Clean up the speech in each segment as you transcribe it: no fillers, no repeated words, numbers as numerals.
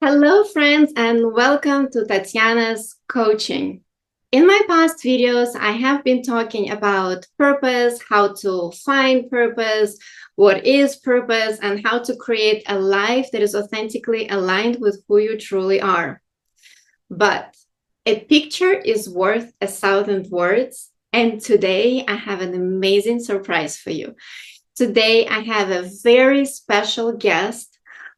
Hello, friends, and welcome to Tatiana's coaching. In my past videos, I have been talking about purpose, how to find purpose, what is purpose, and how to create a life that is authentically aligned with who you truly are. But a picture is worth 1,000 words, and today I have an amazing surprise for you. Today, I have a very special guest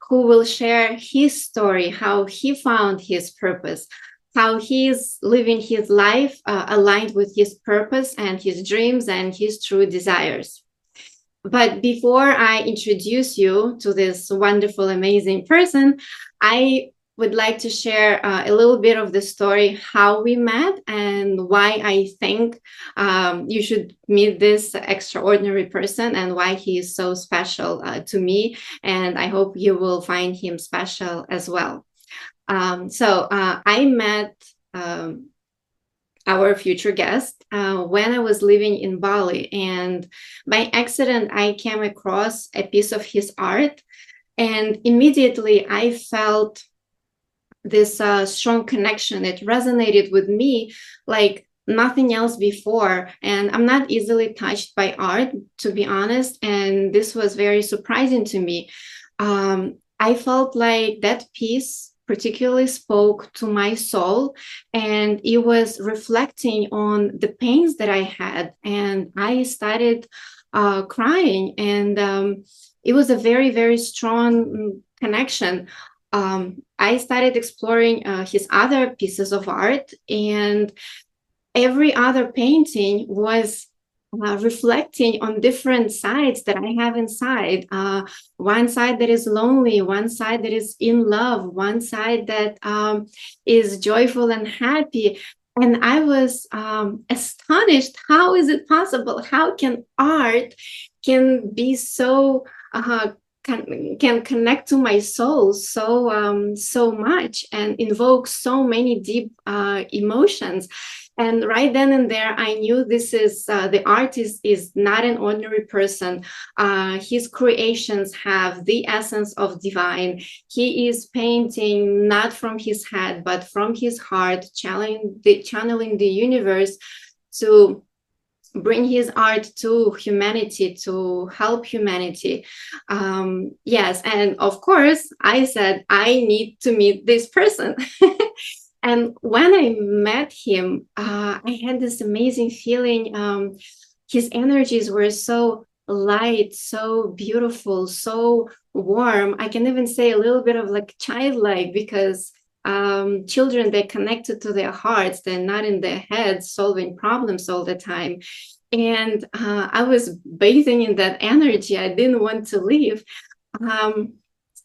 who will share his story, how he found his purpose, how he's living his life aligned with his purpose and his dreams and his true desires. But before I introduce you to this wonderful, amazing person, I would like to share a little bit of the story, how we met and why I think you should meet this extraordinary person and why he is so special to me. And I hope you will find him special as well. I met our future guest when I was living in Bali, and by accident I came across a piece of his art, and immediately I felt this strong connection. It resonated with me like nothing else before, and I'm not easily touched by art, to be honest, and this was very surprising to me. I felt like that piece particularly spoke to my soul, and it was reflecting on the pains that I had, and I started crying, and it was a very, very strong connection. I started exploring his other pieces of art, and every other painting was reflecting on different sides that I have inside. One side that is lonely, one side that is in love, one side that is joyful and happy. And I was astonished. How is it possible? How can art can be so can connect to my soul so much and invoke so many deep emotions? And right then and there, I knew this is the artist is not an ordinary person. His creations have the essence of divine. He is painting not from his head, but from his heart, channeling the universe to bring his art to humanity, to help humanity. Yes, and of course, I said, I need to meet this person. And when I met him, I had this amazing feeling. His energies were so light, so beautiful, so warm. I can even say a little bit of like childlike, because children, they're connected to their hearts. They're not in their heads solving problems all the time. And I was bathing in that energy. I didn't want to leave.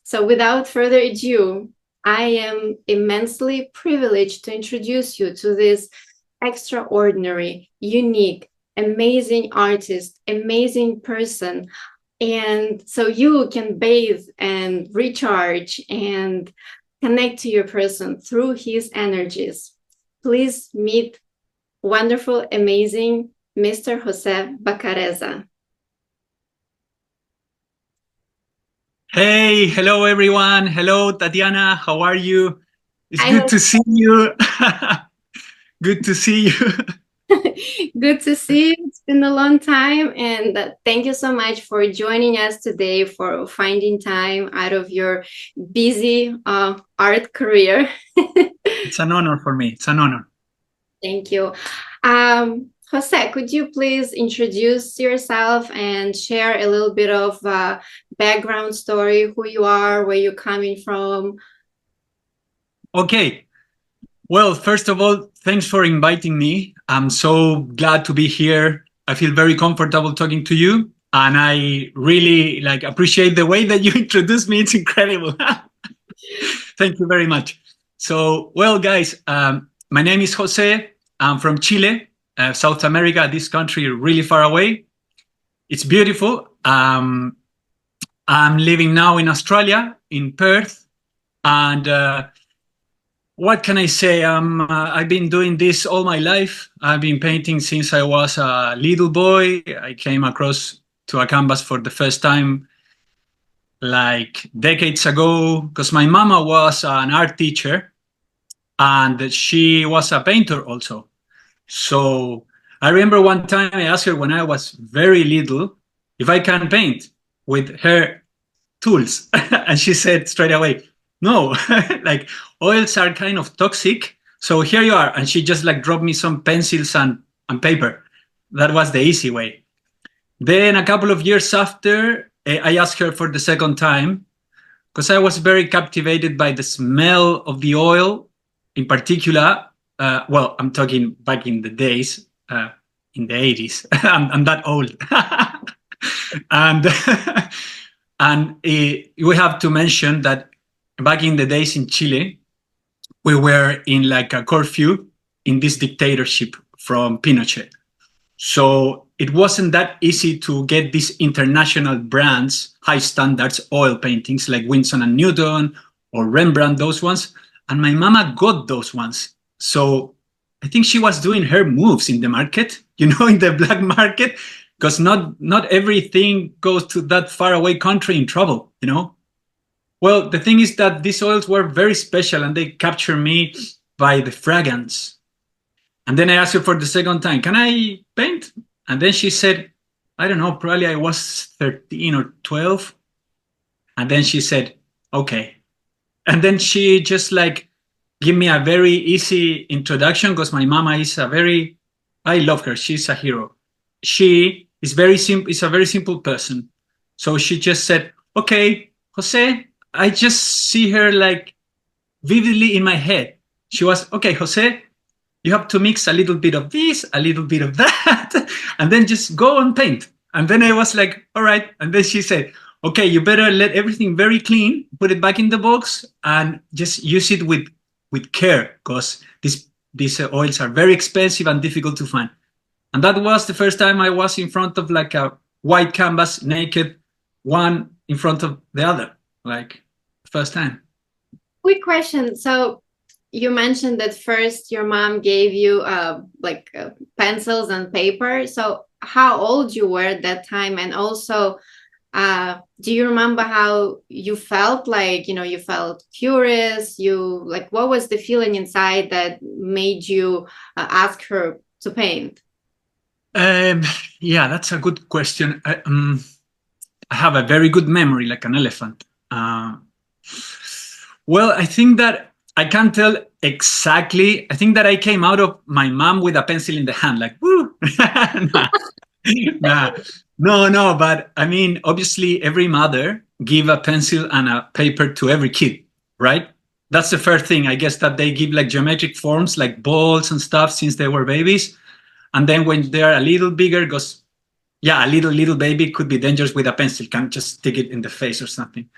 So without further ado, I am immensely privileged to introduce you to this extraordinary, unique, amazing artist, amazing person. And so you can bathe and recharge and connect to your person through his energies. Please meet wonderful, amazing Mr. Jose Bacareza. Hey, hello everyone. Hello, Tatiana. How are you? It's good to see you. Good to see you. Good to see you. It's been a long time, and thank you so much for joining us today, for finding time out of your busy art career. It's an honor for me. It's an honor. Thank you. Jose, could you please introduce yourself and share a little bit of background story, who you are, where you're coming from? Okay. Well, first of all, thanks for inviting me. I'm so glad to be here. I feel very comfortable talking to you, and I really appreciate the way that you introduced me. It's incredible. Thank you very much. So, well, guys, my name is Jose. I'm from Chile. South America, this country really far away. It's beautiful. I'm living now in Australia, in Perth. And what can I say? I've been doing this all my life. I've been painting since I was a little boy. I came across to a canvas for the first time like decades ago, because my mama was an art teacher and she was a painter also. So I remember one time I asked her when I was very little if I can paint with her tools. And she said straight away, no, like oils are kind of toxic. So here you are. And she just like dropped me some pencils and paper. That was the easy way. Then a couple of years after, I asked her for the second time because I was very captivated by the smell of the oil in particular. Well, I'm talking back in the days, in the 80s. I'm that old. And and we have to mention that back in the days in Chile, we were in like a curfew in this dictatorship from Pinochet. So it wasn't that easy to get these international brands, high standards oil paintings like Winsor and Newton or Rembrandt, those ones. And my mama got those ones. So I think she was doing her moves in the market, in the black market, because not everything goes to that far away country in trouble, Well, the thing is that these oils were very special and they captured me by the fragrance. And then I asked her for the second time, can I paint? And then she said, I don't know, probably I was 13 or 12. And then she said, okay. And then she just like give me a very easy introduction because my mama is I love her. She's a hero. She is is a very simple person. So she just said, okay, Jose, I just see her like vividly in my head. She was, okay, Jose, you have to mix a little bit of this, a little bit of that, and then just go and paint. And then I was like, all right. And then she said, okay, you better let everything very clean, put it back in the box, and just use it with care, because these oils are very expensive and difficult to find. And that was the first time I was in front of like a white canvas, naked, one in front of the other, like first time. Quick question. So you mentioned that first your mom gave you pencils and paper. So how old you were at that time? And also, do you remember how you felt? Like, you felt curious, what was the feeling inside that made you ask her to paint? Yeah, that's a good question. I have a very good memory, like an elephant. Well, I think that I can't tell exactly. I think that I came out of my mom with a pencil in the hand, like, woo. Nah. No. But I mean, obviously, every mother give a pencil and a paper to every kid, right? That's the first thing. I guess that they give like geometric forms, like balls and stuff, since they were babies. And then when they're a little bigger, because yeah, a little baby could be dangerous with a pencil, can't just stick it in the face or something.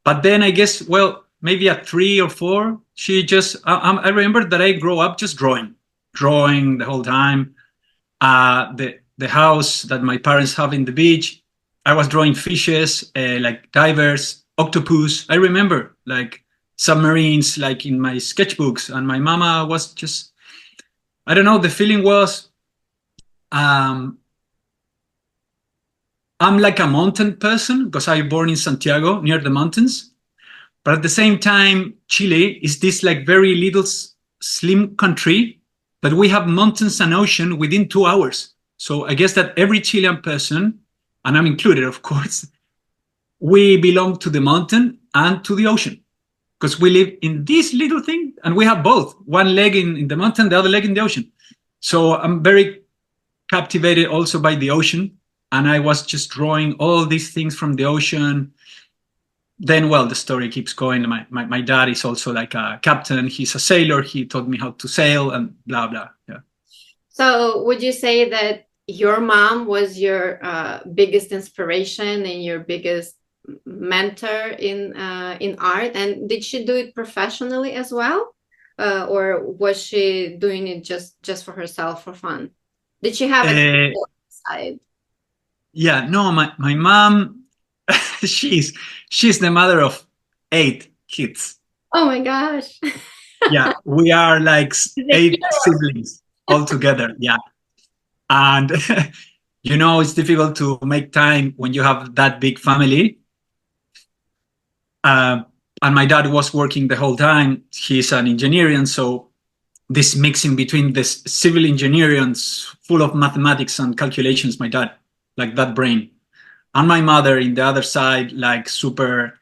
But then I guess, well, maybe at 3 or 4, she just, I remember that I grew up just drawing the whole time. The house that my parents have in the beach, I was drawing fishes, like divers, octopus. I remember like submarines, like in my sketchbooks. And my mama was just, I don't know, the feeling was, I'm like a mountain person because I was born in Santiago near the mountains. But at the same time, Chile is this like very little slim country, but we have mountains and ocean within 2 hours. So I guess that every Chilean person, and I'm included, of course, we belong to the mountain and to the ocean because we live in this little thing and we have both, one leg in the mountain, the other leg in the ocean. So I'm very captivated also by the ocean. And I was just drawing all these things from the ocean. Then, well, the story keeps going. My dad is also like a captain. He's a sailor. He taught me how to sail and blah, blah. Yeah. So would you say that your mom was your biggest inspiration and your biggest mentor in art? And did she do it professionally as well? Or was she doing it just for herself, for fun? Did she have a side? Yeah, no, my mom, she's the mother of 8 kids. Oh my gosh. Yeah, we are like 8 siblings all together. Yeah. And, it's difficult to make time when you have that big family. Uh, and my dad was working the whole time. He's an engineer, so this mixing between this civil engineering full of mathematics and calculations, my dad, like that brain. And my mother in the other side, like super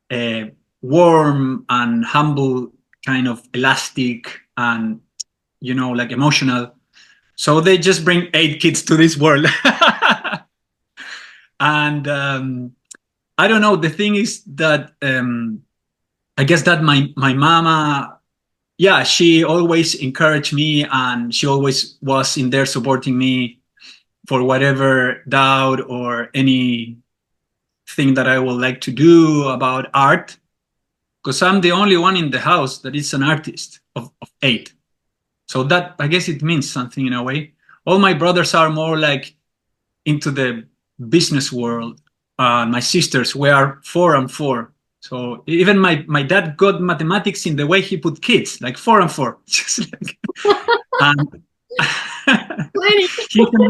uh, warm and humble, kind of elastic and, like emotional. So they just bring 8 kids to this world. And I don't know. The thing is that I guess that my mama, yeah, she always encouraged me, and she always was in there supporting me for whatever doubt or any thing that I would like to do about art, because I'm the only one in the house that is an artist of 8. So that, I guess it means something in a way. All my brothers are more like into the business world. My sisters, we are 4 and 4. So even my dad got mathematics in the way he put kids, like 4 and 4. Just like, and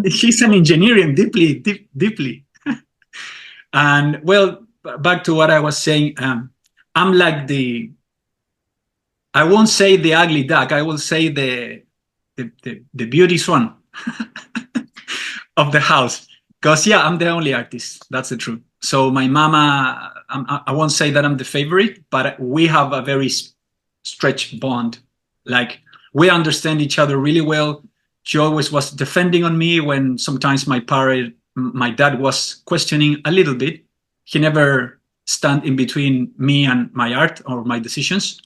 he's an engineering deeply. And well, back to what I was saying, I'm like I won't say the ugly duck, I will say the beauty swan of the house. Because yeah, I'm the only artist. That's the truth. So my mama, I won't say that I'm the favorite, but we have a very stretched bond. Like we understand each other really well. She always was defending on me when sometimes my dad was questioning a little bit. He never stand in between me and my art or my decisions,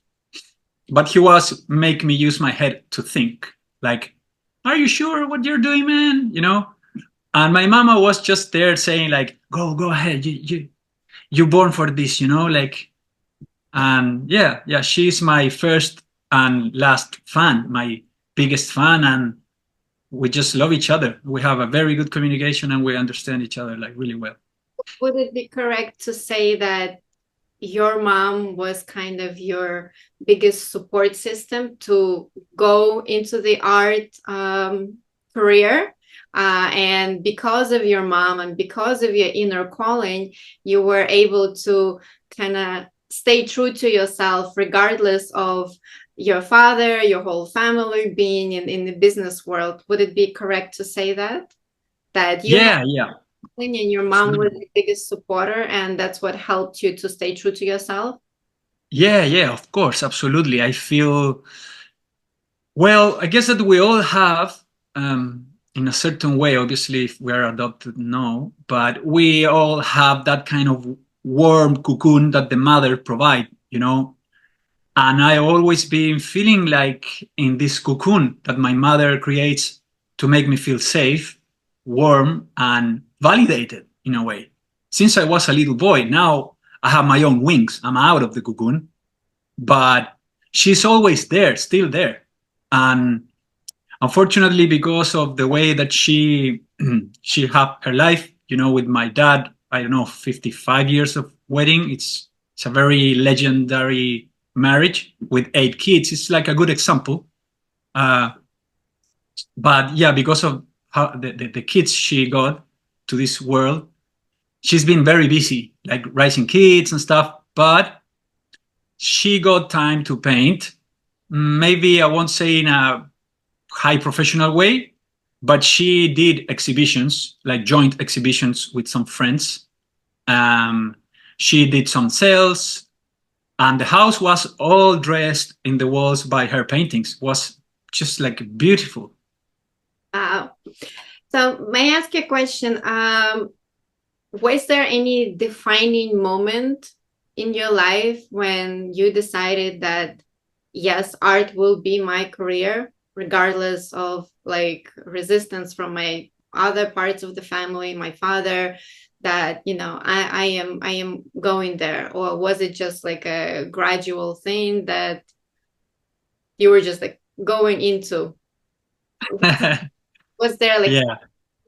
but he was make me use my head to think. Like, are you sure what you're doing, man? And my mama was just there saying like, go ahead, you're born for this, like. And yeah, she's my first and last fan, my biggest fan, and we just love each other. We have a very good communication, and we understand each other like really well. Would it be correct to say that your mom was kind of your biggest support system to go into the art career? And because of your mom and because of your inner calling, you were able to kind of stay true to yourself, regardless of your father, your whole family being in the business world. Would it be correct to say that? That you Yeah. and your mom was the biggest supporter, and that's what helped you to stay true to yourself? Yeah, of course, absolutely. I feel, well, I guess that we all have, in a certain way, obviously, if we are adopted, no, but we all have that kind of warm cocoon that the mother provide, And I always been feeling like in this cocoon that my mother creates to make me feel safe, warm, and validated in a way. Since I was a little boy, now I have my own wings. I'm out of the cocoon, but she's always there, still there. And unfortunately, because of the way that she she had her life, with my dad, I don't know, 55 years of wedding. It's a very legendary marriage with 8 kids. It's like a good example. But yeah, because of how the kids she got to this world, she's been very busy, like raising kids and stuff. But she got time to paint. Maybe I won't say in a high professional way, but she did exhibitions, like joint exhibitions with some friends. She did some sales, and the house was all dressed in the walls by her paintings. It was just like beautiful. Wow. So may I ask you a question? Was there any defining moment in your life when you decided that, yes, art will be my career, regardless of like resistance from my other parts of the family, my father, that, I am going there? Or was it just like a gradual thing that you were just like going into? Was there like Yeah.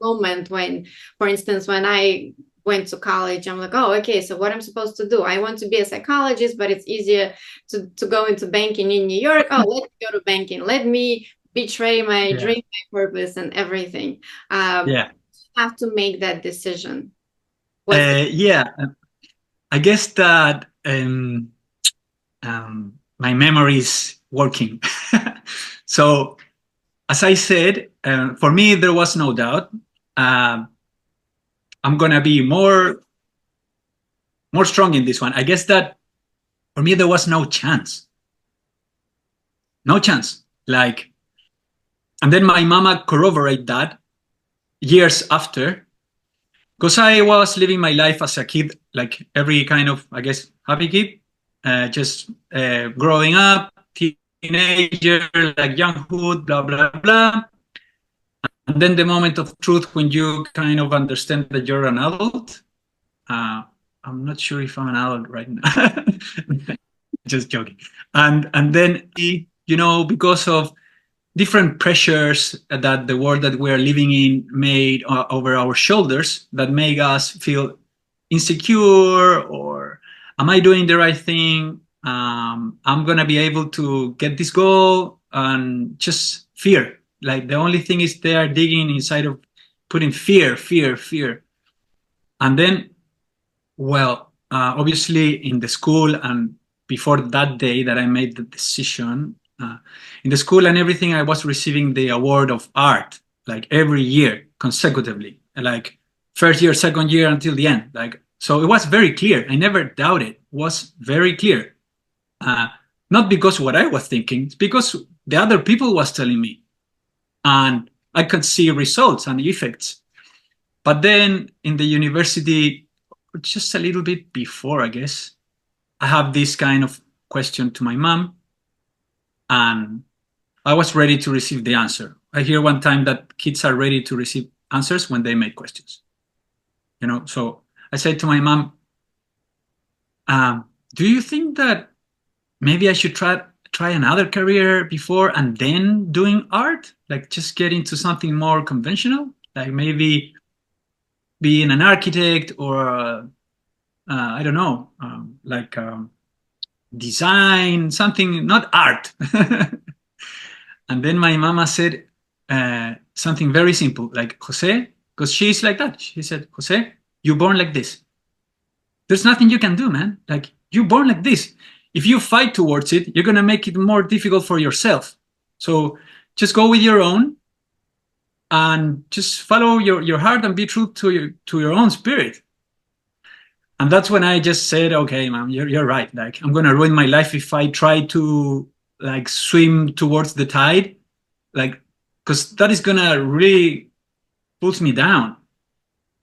moment when, for instance, when I went to college, I'm like, oh, okay, so what I'm supposed to do? I want to be a psychologist, but it's easier to go into banking in New York. Oh, let's go to banking. Let me betray my dream, my purpose, and everything. Yeah. Have to make that decision. Yeah. I guess that um, my memory is working. So, as I said, for me, there was no doubt. I'm gonna be more strong in this one. I guess that for me, there was no chance. No chance. Like, and then my mama corroborate that years after, because I was living my life as a kid, like every kind of, I guess, happy kid, just growing up, teenager, like younghood, blah, blah, blah. And then the moment of truth when you kind of understand that you're an adult. I'm not sure if I'm an adult right now. Just joking. And then, because of different pressures that the world that we're living in made over our shoulders that make us feel insecure, or am I doing the right thing? I'm gonna be able to get this goal, and just fear. Like the only thing is they are digging inside of putting fear, fear, fear. And then, well, obviously in the school and before that day that I made the decision, in the school and everything, I was receiving the award of art like every year consecutively, like first year, second year until the end. Like, so it was very clear. I never doubted. It was very clear. Not because what I was thinking, it's because the other people was telling me, and I could see results and effects. But then in the university, just a little bit before, I guess, I have this kind of question to my mom, and I was ready to receive the answer. I hear one time that kids are ready to receive answers when they make questions. So I said to my mom, do you think that maybe I should try another career before and then doing art? Like just get into something more conventional, like maybe being an architect, or I don't know, design, something, not art. And then my mama said something very simple, like, Jose, because she's like that. She said, Jose, you're born like this. There's nothing you can do, man. Like, you're born like this. If you fight towards it, you're going to make it more difficult for yourself. So just go with your own and just follow your heart and be true to your own spirit. And that's when I just said, okay, mom, you're right. Like, I'm going to ruin my life if I try to like swim towards the tide, like, because that is going to really push me down.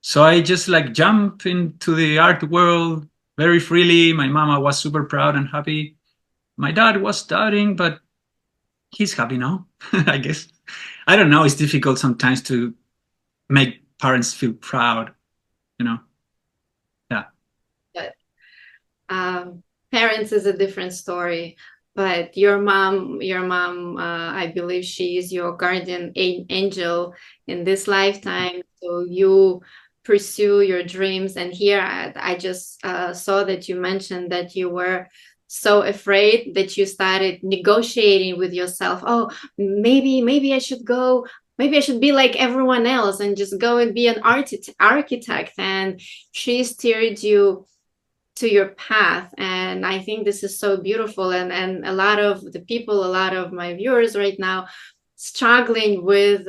So I just like jump into the art world very freely. My mama was super proud and happy. My dad was doubting, but he's happy now, I guess. I don't know. It's difficult sometimes to make parents feel proud, you know? Yeah. But parents is a different story. But your mom, I believe she is your guardian angel in this lifetime. So you pursue your dreams. And here I just saw that you mentioned that you were so afraid that you started negotiating with yourself. Oh, maybe I should go. Maybe I should be like everyone else and just go and be an architect. And she steered you to your path. And I think this is so beautiful. And a lot of the people, a lot of my viewers right now struggling with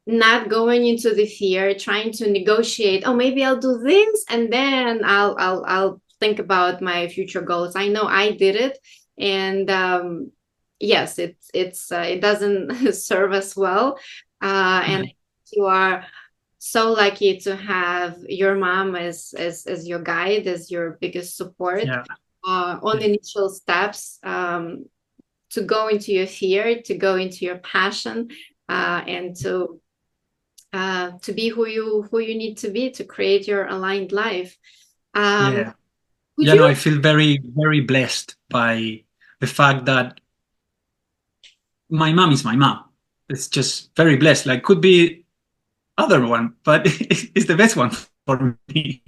not going into the fear, trying to negotiate. Oh, maybe I'll do this, and then I'll think about my future goals. I know I did it, and yes, it doesn't serve us well. And you are so lucky to have your mom as your guide, as your biggest support on the initial steps, to go into your fear, to go into your passion, and to be who you need to be to create your aligned life. No, I feel very, very blessed by the fact that my mom is my mom. It's just very blessed. Like, could be other one, but it's the best one for me.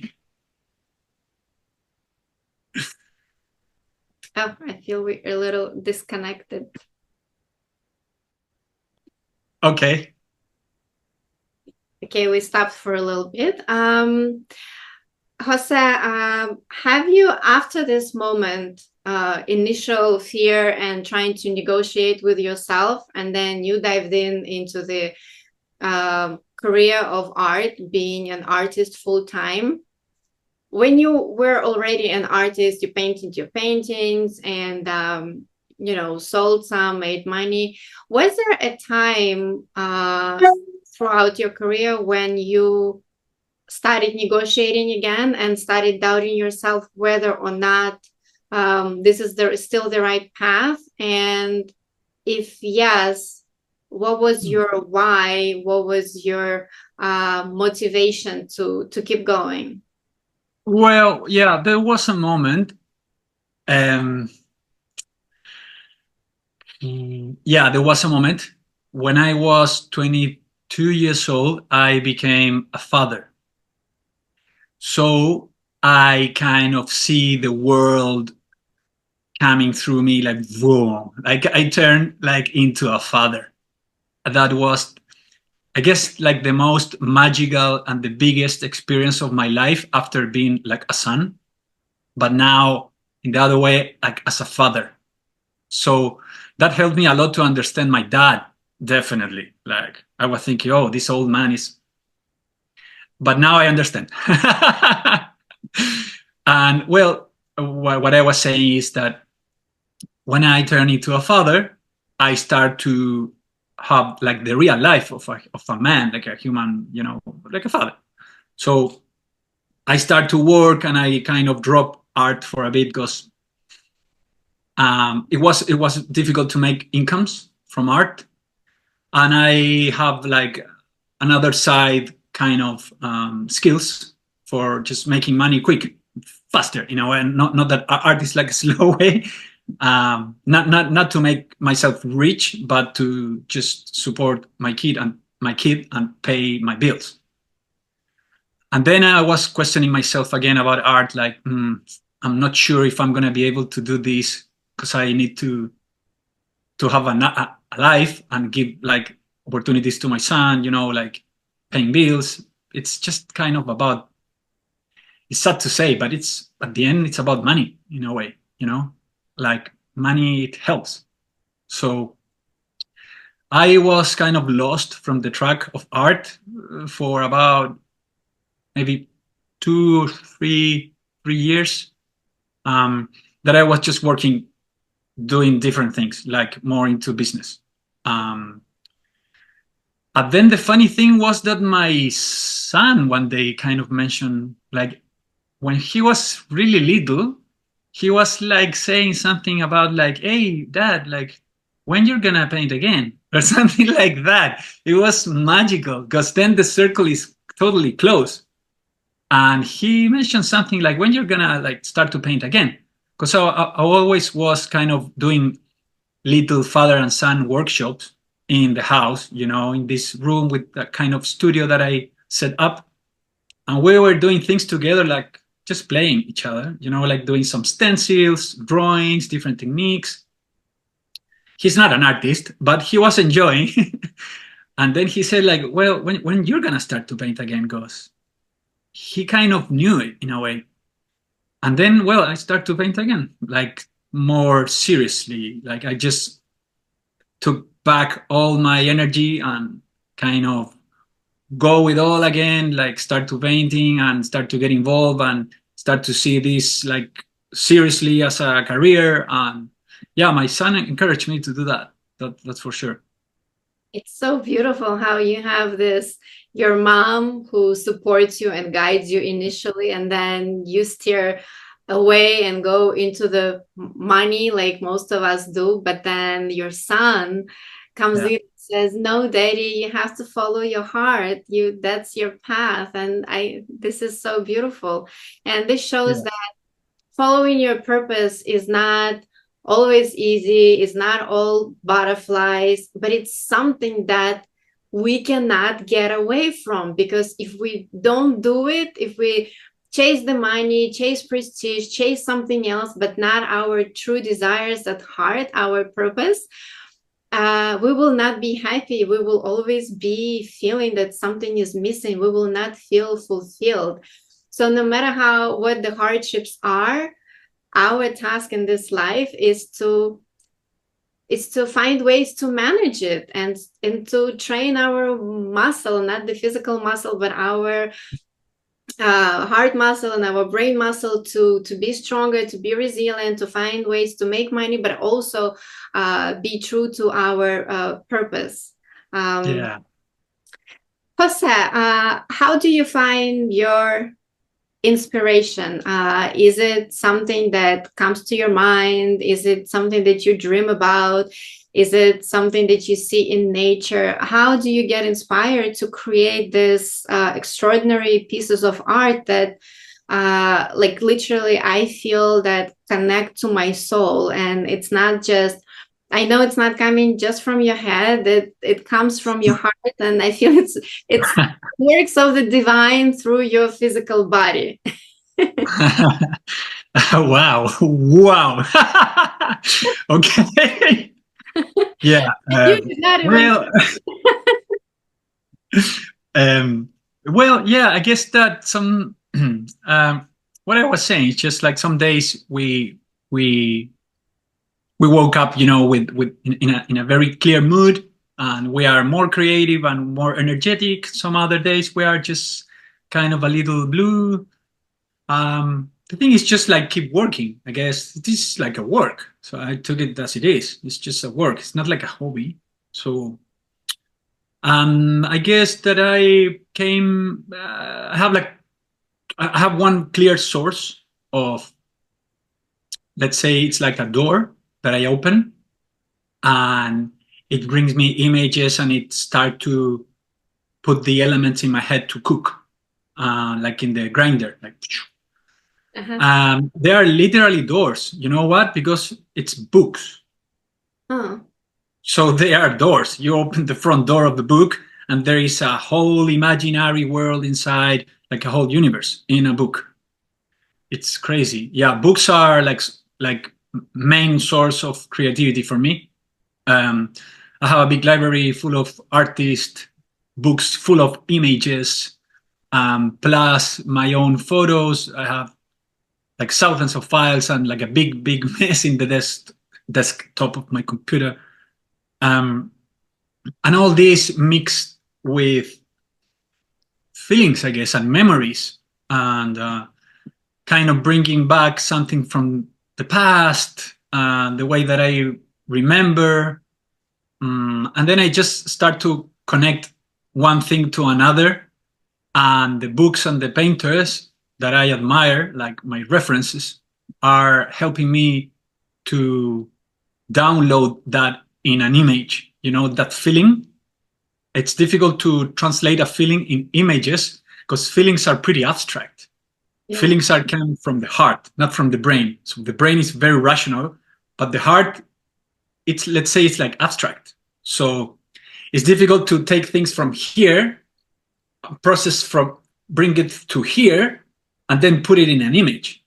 Oh, I feel we're a little disconnected. Okay. Okay, we stopped for a little bit. Jose, have you, after this moment, initial fear and trying to negotiate with yourself, and then you dived into the career of art, being an artist full time? When you were already an artist, you painted your paintings and sold some, made money. Was there a time throughout your career when you started negotiating again and started doubting yourself whether or not this is still the right path? And if yes, what was your why? What was your motivation to keep going? Well, yeah, there was a moment. Um, yeah, there was a moment when I was 22 years old. I became a father. So I kind of see the world coming through me like boom. Like I turned like into a father. That was, I guess, like the most magical and the biggest experience of my life after being like a son. But now in the other way, like as a father. So that helped me a lot to understand my dad. Definitely. Like I was thinking, oh, this old man is, but now I understand. And well, what I was saying is that when I turn into a father, I start to have like the real life of a man, like a human, like a father. So I start to work and I kind of drop art for a bit because it was difficult to make incomes from art, and I have like another side kind of skills for just making money quick, faster, and not that art is like a slow way. Not to make myself rich, but to just support my kid and pay my bills. And then I was questioning myself again about art, like I'm not sure if I'm gonna be able to do this because I need to have a life and give like opportunities to my son, like paying bills. It's just kind of about, it's sad to say, but it's at the end, it's about money in a way, like money, it helps. So I was kind of lost from the track of art for about maybe 2 or 3 years. Um, that I was just working, doing different things, like more into business. Um, And then the funny thing was that my son one day kind of mentioned, like, when he was really little, he was like saying something about like, "Hey, Dad, like, when you're gonna paint again?" or something like that. It was magical because then the circle is totally closed. And he mentioned something like, "When you're gonna like start to paint again?" Because I always was kind of doing little father and son workshops in the house, in this room with that kind of studio that I set up. And we were doing things together, like just playing each other, like doing some stencils, drawings, different techniques. He's not an artist, but he was enjoying. And then he said, like, well, when you're going to start to paint again, Gus? He kind of knew it in a way. And then, well, I start to paint again, like more seriously. Like I just took back all my energy and kind of go with all again, like start to painting and start to get involved and start to see this like seriously as a career. And yeah, my son encouraged me to do that. That's for sure. It's so beautiful how you have this, your mom who supports you and guides you initially, and then you steer away and go into the money like most of us do. But then your son comes Yeah. in and says, "No, Daddy, you have to follow your heart. That's your path." And this is so beautiful. And this shows Yeah. that following your purpose is not always easy, it's not all butterflies, but it's something that we cannot get away from, because if we don't do it, if we chase the money, chase prestige, chase something else, but not our true desires at heart, our purpose, we will not be happy. We will always be feeling that something is missing. We will not feel fulfilled. So no matter what the hardships are, our task in this life is to find ways to manage it and to train our muscle, not the physical muscle, but our heart muscle and our brain muscle to be stronger, to be resilient, to find ways to make money, but also be true to our purpose. Yeah. Jose, how do you find your inspiration? Is it something that comes to your mind? Is it something that you dream about? Is it something that you see in nature? How do you get inspired to create this extraordinary pieces of art that like literally I feel that connect to my soul? And it's not just, I know it's not coming just from your head, it comes from your heart, and I feel it's works of the divine through your physical body. Wow. Wow. Okay. Yeah. You did not even Well, yeah, I guess that some what I was saying is just like some days we woke up, with in a very clear mood, and we are more creative and more energetic. Some other days we are just kind of a little blue. The thing is just like keep working. I guess this is like a work, so I took it as it is. It's just a work. It's not like a hobby. So I guess that I have one clear source of, let's say it's like a door that I open, and it brings me images, and it start to put the elements in my head to cook, like in the grinder, like. They are literally doors. You know what? Because it's books. Oh. So they are doors. You open the front door of the book, and there is a whole imaginary world inside, like a whole universe in a book. It's crazy. Yeah, books are like main source of creativity for me. I have a big library full of artist books, full of images, plus my own photos. I have like thousands of files and like a big mess in the desktop of my computer. And all this mixed with feelings, I guess, and memories, and kind of bringing back something from the past, the way that I remember. And then I just start to connect one thing to another, and the books and the painters that I admire, like my references, are helping me to download that in an image. That feeling. It's difficult to translate a feeling in images because feelings are pretty abstract. Yeah. Feelings are coming from the heart, not from the brain. So the brain is very rational, but the heart, let's say it's like abstract. So it's difficult to take things from here, bring it to here, and then put it in an image.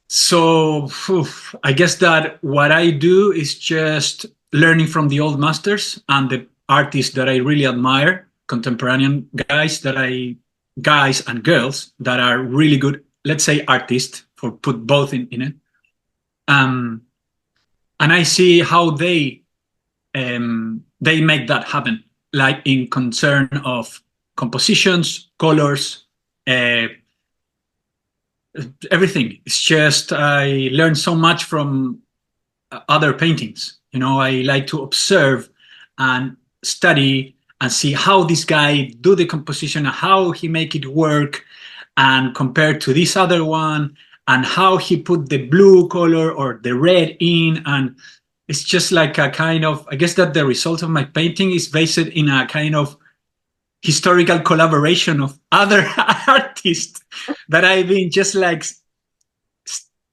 So I guess that what I do is just learning from the old masters and the artists that I really admire, contemporary guys and girls that are really good, let's say artists, for put both in it. And I see how they make that happen, like in concern of compositions, colors, everything. It's just I learned so much from other paintings. I like to observe and study and see how this guy do the composition, how he make it work, and compared to this other one, and how he put the blue color or the red in. And it's just like a kind of, I guess that the result of my painting is based in a kind of historical collaboration of other artists that I've been just like,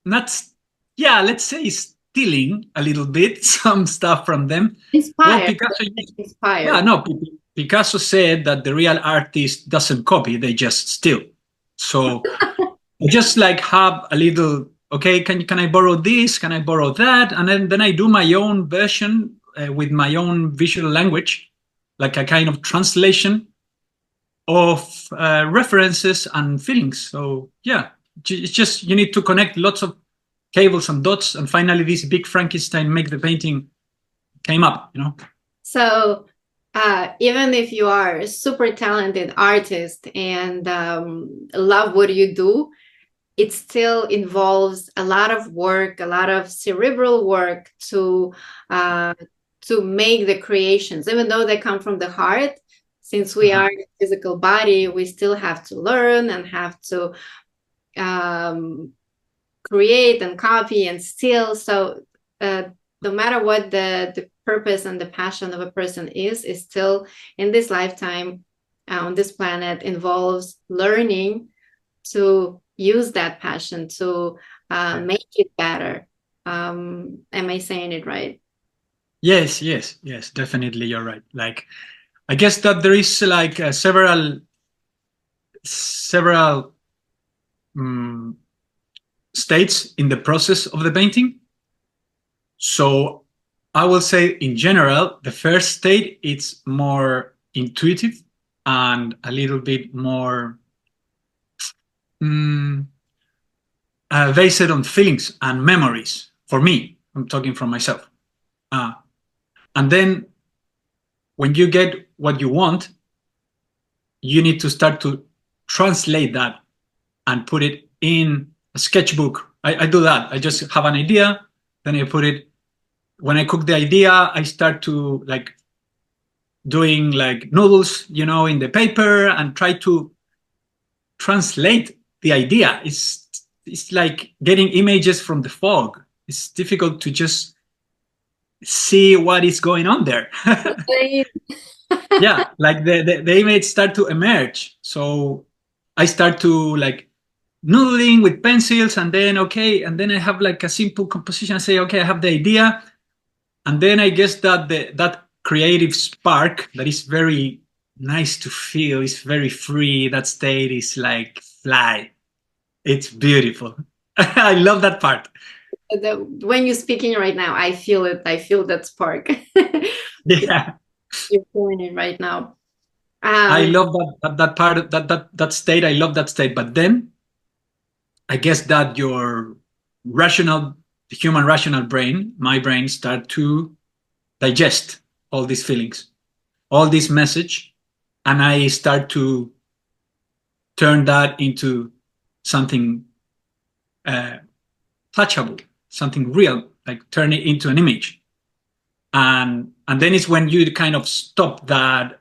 let's say stealing a little bit some stuff from them. Inspired. Yeah, no, Picasso said that the real artist doesn't copy, they just steal. So I just like have a little, okay, can I borrow this? Can I borrow that? And then I do my own version with my own visual language, like a kind of translation. of references and feelings. So yeah, it's just you need to connect lots of cables and dots, and finally this big Frankenstein make the painting came up, you know. So even if you are a super talented artist and love what you do, it still involves a lot of work, a lot of cerebral work to make the creations, even though they come from the heart. Since we are a physical body, we still have to learn and have to create and copy and steal. So no matter what the purpose and the passion of a person is still in this lifetime on this planet involves learning to use that passion to make it better. Am I saying it right? Yes, definitely you're right. Like, I guess that there is like several states in the process of the painting. So I will say in general, the first state it's more intuitive and a little bit more based on feelings and memories. For me, I'm talking from myself. And then when you get what you want, you need to start to translate that and put it in a sketchbook. I do that. I just have an idea, then I put it. When I cook the idea, I start to like doing like noodles, you know, in the paper and try to translate the idea. It's like getting images from the fog. It's difficult to just see what is going on there. Yeah, like the image start to emerge. So I start to like noodling with pencils, and then and then I have like a simple composition. I say, okay, I have the idea, and then I guess that that creative spark that is very nice to feel is very free. That state is like fly. It's beautiful. I love that part. When you're speaking right now, I feel it. I feel that spark. Yeah, you're feeling it right now. I love that part, that state. I love that state. But then I guess that your the human rational brain, my brain, start to digest all these feelings, all this message, and I start to turn that into something touchable, something real, like turn it into an image. And then it's when you kind of stop that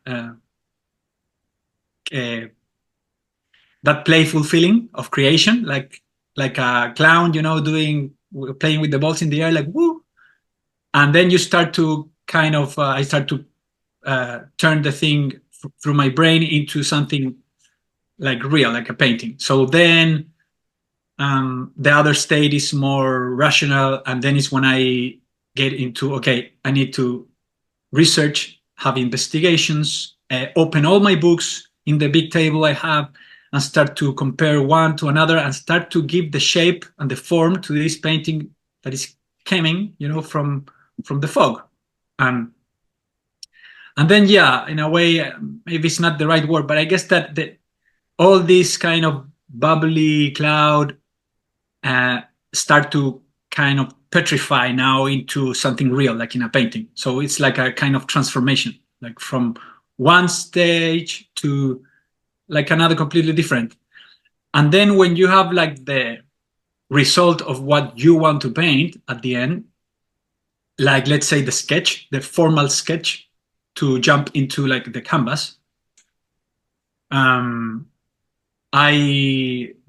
that playful feeling of creation, like a clown, you know, playing with the balls in the air, like woo. And then you start to kind of, I start to turn the thing through my brain into something like real, like a painting. So then the other state is more rational, and then it's when I get into, okay, I need to research, have investigations, open all my books in the big table I have, and start to compare one to another and start to give the shape and the form to this painting that is coming, you know, from the fog. And then, yeah, in a way, maybe it's not the right word, but I guess that all this kind of bubbly cloud start to kind of petrify now into something real, like in a painting. So it's like a kind of transformation, like from one stage to like another completely different. And then when you have like the result of what you want to paint at the end, like let's say the sketch, the formal sketch, to jump into like the canvas, then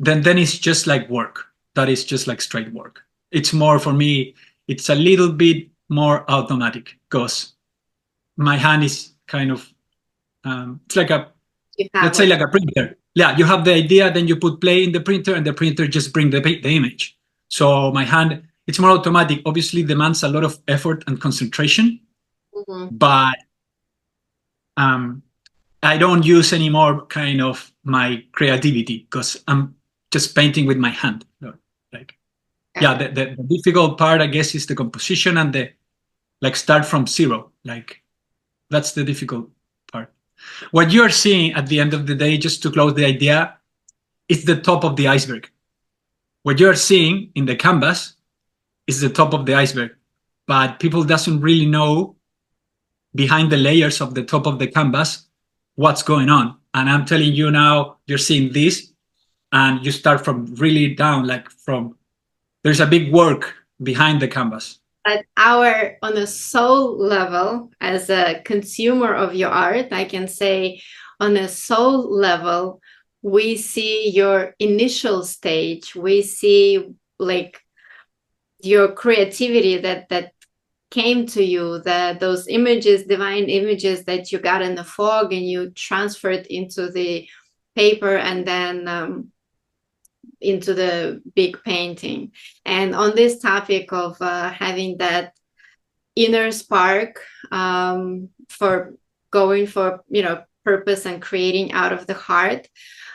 it's just like work. That is just like straight work. It's more for me, it's a little bit more automatic because my hand is kind of it's like let's say like a printer. Yeah, you have the idea, then you put play in the printer, and the printer just bring the image. So my hand, it's more automatic. Obviously demands a lot of effort and concentration, but I don't use anymore kind of my creativity because I'm just painting with my hand. Like, yeah, the difficult part, I guess, is the composition and the like start from zero. Like that's the difficult part. What you're seeing at the end of the day, just to close the idea, is the top of the iceberg. What you're seeing in the canvas is the top of the iceberg, but people doesn't really know behind the layers of the top of the canvas what's going on. And I'm telling you now, you're seeing this, and you start from really down, like from there's a big work behind the canvas. But on a soul level, as a consumer of your art, I can say on a soul level, we see your initial stage. We see like your creativity that came to you, that those images, divine images that you got in the fog and you transferred into the paper and then into the big painting. And on this topic of having that inner spark for going for, purpose and creating out of the heart,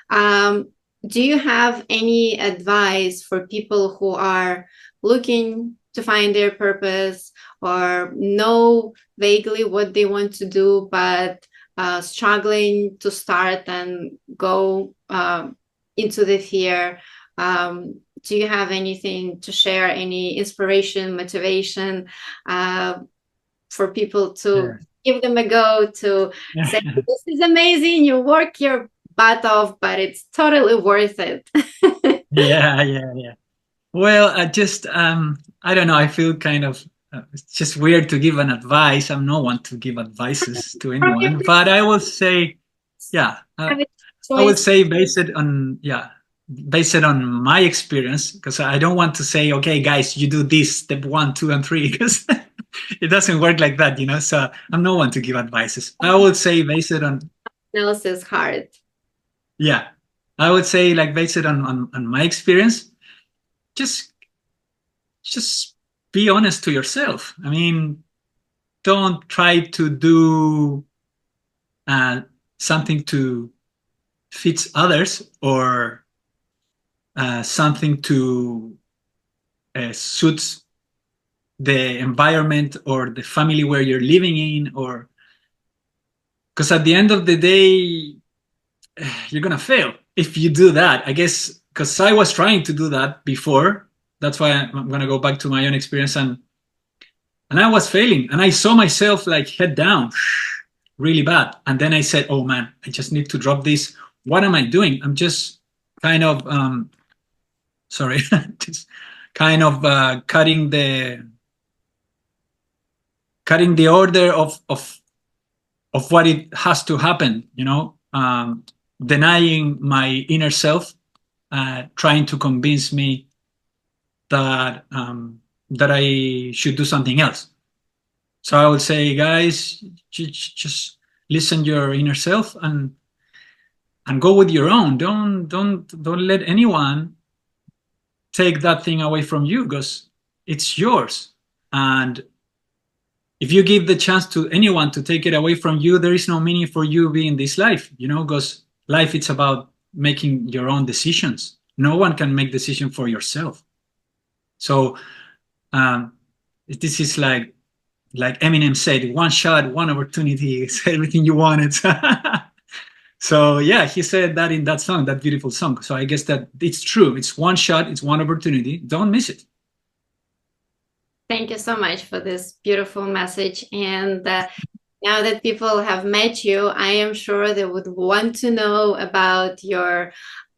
do you have any advice for people who are looking to find their purpose or know vaguely what they want to do, but struggling to start and go into the fear? Do you have anything to share, any inspiration, motivation for people to give them a go, to say, this is amazing, you work your butt off, but it's totally worth it? Yeah. Well, I don't know. I feel kind of, it's just weird to give an advice. I'm no one to give advices to anyone, but I will say, I would say based on my experience, because I don't want to say, okay, guys, you do this, step 1, 2, and 3, because it doesn't work like that, so I'm no one to give advices. I would say based on else's heart. Yeah, I would say like based on my experience, just be honest to yourself. I mean, don't try to do something to fit others or something to suit the environment or the family where you're living in, or because at the end of the day, you're gonna fail if you do that, I guess, because I was trying to do that before. That's why I'm gonna go back to my own experience, and I was failing, and I saw myself like head down really bad. And then I said, oh man, I just need to drop this. What am I doing? I'm just kind of just kind of cutting the order of what it has to happen, denying my inner self, trying to convince me that I should do something else. So I would say, guys, just listen to your inner self and go with your own. Don't let anyone take that thing away from you, because it's yours. And if you give the chance to anyone to take it away from you, there is no meaning for you being in this life, because life, it's about making your own decisions. No one can make decision for yourself. So this is like Eminem said, one shot, one opportunity, it's everything you wanted. So yeah, he said that in that song, that beautiful song. So I guess that it's true. It's one shot, it's one opportunity. Don't miss it. Thank you so much for this beautiful message. And now that people have met you, I am sure they would want to know about your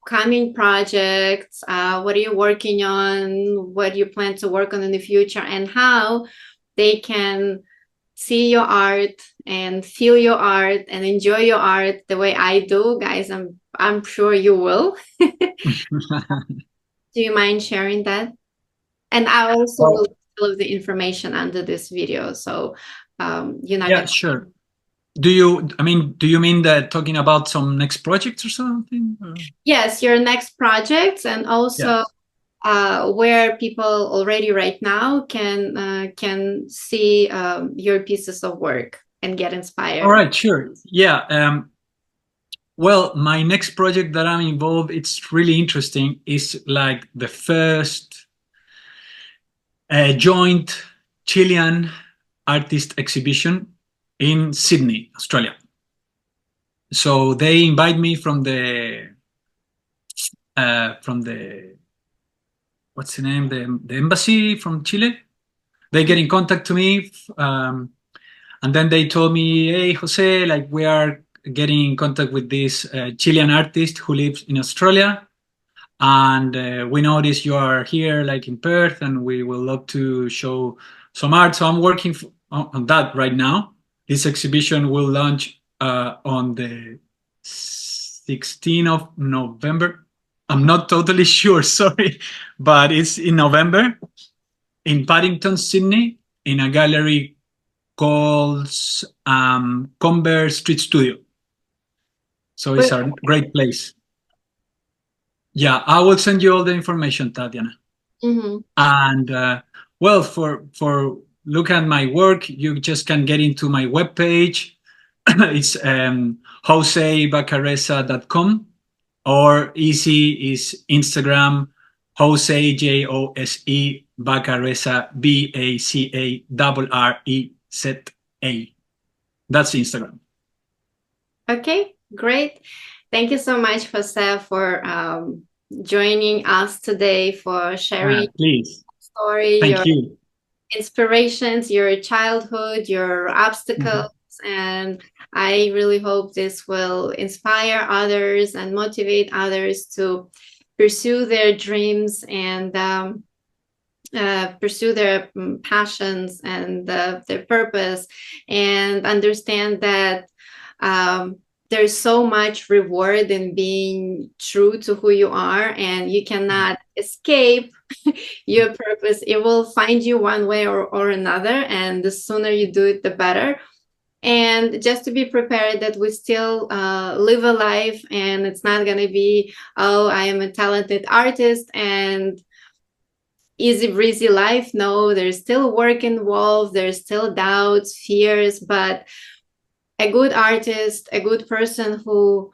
coming projects. What are you working on? What do you plan to work on in the future? And how they can see your art and feel your art and enjoy your art the way I do. Guys, I'm sure you will. Do you mind sharing that? And I also will put all of the information under this video, so you're not. Yeah, sure. Do you mean that talking about some next projects or something? Or? Yes, your next projects, and also where people already right now can see your pieces of work and get inspired. All right, sure. Yeah. Well, my next project that I'm involved, it's really interesting. It's like the first joint Chilean artist exhibition in Sydney, Australia. So they invite me from the what's the name, the embassy from Chile. They get in contact to me, and then they told me, hey Jose, like we are getting in contact with this Chilean artist who lives in Australia, and we noticed you are here like in Perth, and we will love to show some art. So I'm working on that right now. This exhibition will launch on the 16th of November. I'm not totally sure, sorry, but it's in November in Paddington, Sydney, in a gallery called Comber Street Studio. So it's a great place. Yeah, I will send you all the information, Tatiana. Mm-hmm. And well, for look at my work, you just can get into my webpage. It's josebacareza.com, or easy is Instagram, Jose Jose Bacareza BACARREZA. That's Instagram. Okay, great. Thank you so much, Jose, for joining us today, for sharing your Please. story, Thank your you. inspirations, your childhood, your obstacles. And I really hope this will inspire others and motivate others to pursue their dreams and pursue their passions and their purpose, and understand that there's so much reward in being true to who you are, and you cannot escape your purpose. It will find you one way or another, and the sooner you do it, the better. And just to be prepared that we still live a life, and it's not going to be, oh, I am a talented artist and easy breezy life. No, there's still work involved, there's still doubts, fears, but a good artist, a good person who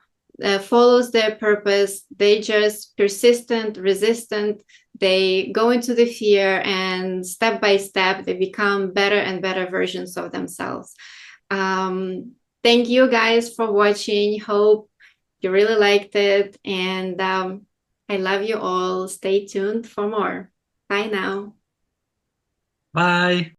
follows their purpose, they just persistent, resistant, they go into the fear, and step by step they become better and better versions of themselves. Thank you guys for watching. Hope you really liked it, and I love you all. Stay tuned for more. Bye now. Bye.